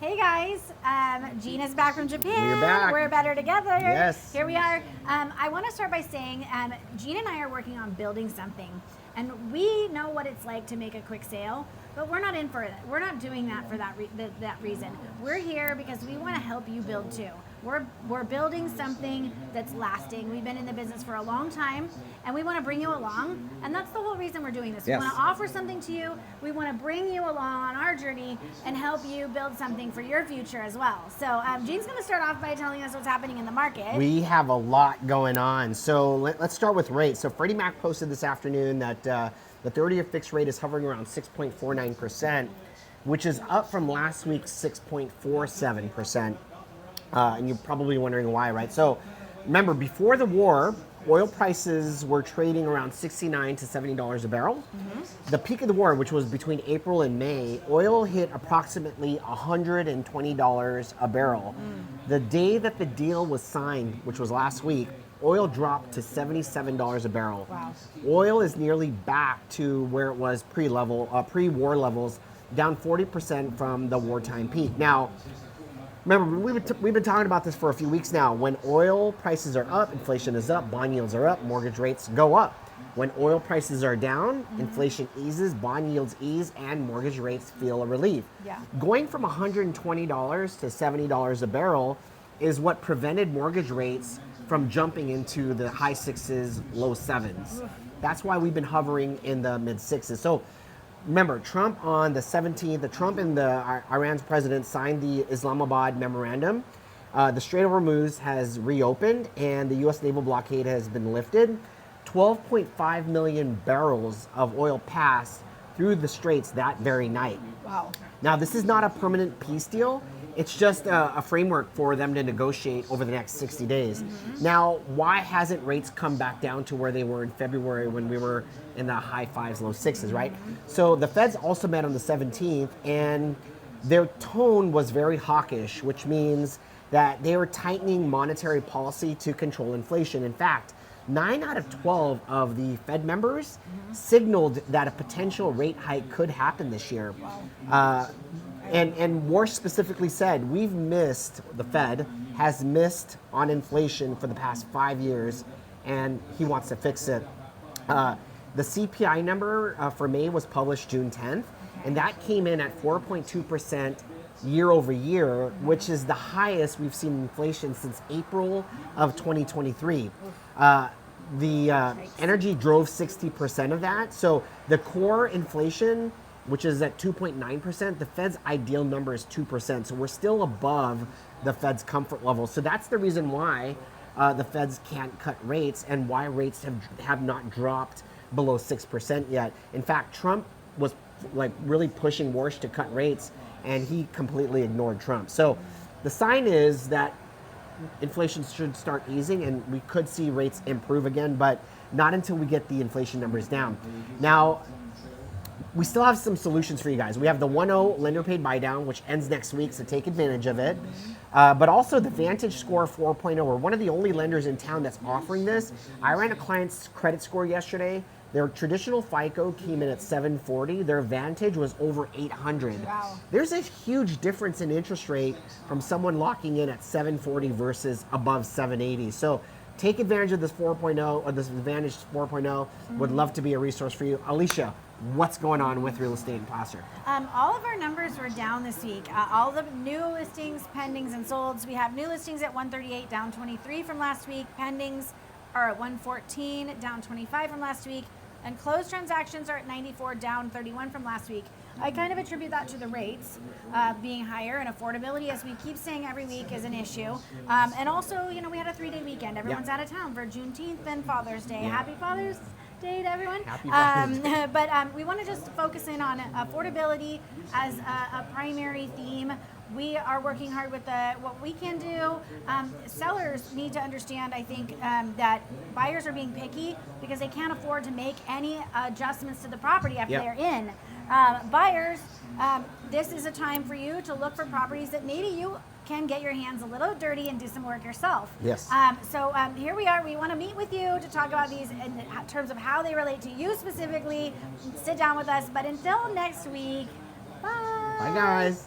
Hey guys, Gene is back from Japan. We're back. We're better together. Yes. Here we are. I want to start by saying Gene and I are working on building something, and we know what it's like to make a quick sale, but we're not in for it. We're not doing that for that reason. We're here because we want to help you build too. We're building something that's lasting. We've been in the business for a long time, and we want to bring you along, and that's the whole reason we're doing this. Yes. We want to offer something to you. We want to bring you along on our journey and help you build something for your future as well. So Gene's going to start off by telling us what's happening in the market. We have a lot going on. So let's start with rates. So Freddie Mac posted this afternoon that the 30-year fixed rate is hovering around 6.49%, which is up from last week's 6.47%. And you're probably wondering why, right? So remember, before the war, oil prices were trading around $69 to $70 a barrel. Mm-hmm. The peak of the war, which was between April and May, oil hit approximately $120 a barrel. The day that the deal was signed, which was last week, oil dropped to $77 a barrel. Wow. Oil is nearly back to where it was pre-war levels, down 40% from the wartime peak. Now, remember, we've been talking about this for a few weeks now. When oil prices are up, inflation is up, bond yields are up, mortgage rates go up. When oil prices are down, inflation eases, bond yields ease, and mortgage rates feel a relief. Yeah. Going from $120 to $70 a barrel is what prevented mortgage rates from jumping into the high sixes, low sevens. That's why we've been hovering in the mid sixes. So remember, Trump on the 17th, Trump and Iran's president signed the Islamabad memorandum. The Strait of Hormuz has reopened and the U.S. naval blockade has been lifted. 12.5 million barrels of oil passed through the straits that very night. Wow. Now, this is not a permanent peace deal. It's just a framework for them to negotiate over the next 60 days. Now, why hasn't rates come back down to where they were in February when we were in the high fives, low sixes, right? So the Feds also met on the 17th, and their tone was very hawkish, which means that they were tightening monetary policy to control inflation. In fact, 9 out of 12 of the Fed members signaled that a potential rate hike could happen this year. And more specifically said, the Fed has missed on inflation for the past 5 years, and he wants to fix it. The CPI number for May was published June 10th, and that came in at 4.2% year over year, which is the highest we've seen inflation since April of 2023. Energy drove 60% of that. So the core inflation, which is at 2.9%, the Fed's ideal number is 2%. So we're still above the Fed's comfort level. So that's the reason why the Feds can't cut rates and why rates have not dropped below 6% yet. In fact, Trump was really pushing Warsh to cut rates, and he completely ignored Trump. So the sign is that inflation should start easing and we could see rates improve again, but not until we get the inflation numbers down. Now, we still have some solutions for you guys. We have the 1.0 lender paid buy down, which ends next week, so take advantage of it. But also the VantageScore 4.0. We're one of the only lenders in town that's offering this. I ran a client's credit score yesterday. Their traditional FICO came in at 740. Their Vantage was over 800. Wow. There's a huge difference in interest rate from someone locking in at 740 versus above 780. So take advantage of this 4.0 or this Vantage 4.0. Would love to be a resource for you. Alicia, what's going on with real estate in Placer? All of our numbers were down this week. All the new listings, pendings, and solds. We have new listings at 138, down 23 from last week. Pendings are at 114, down 25 from last week. And closed transactions are at 94, down 31 from last week. I kind of attribute that to the rates being higher, and affordability, as we keep saying every week, is an issue. And also, we had a 3-day weekend. Everyone's out of town for Juneteenth and Father's Day. Yeah. Happy Father's Day to everyone. Happy Father's Day. But we want to just focus in on affordability as a primary theme. We are working hard with what we can do. Sellers need to understand, I think, that buyers are being picky because they can't afford to make any adjustments to the property after they're in. Buyers, this is a time for you to look for properties that maybe you can get your hands a little dirty and do some work yourself. Yes. So here we are. We want to meet with you to talk about these in terms of how they relate to you specifically. Sit down with us. But until next week, bye. Bye, guys.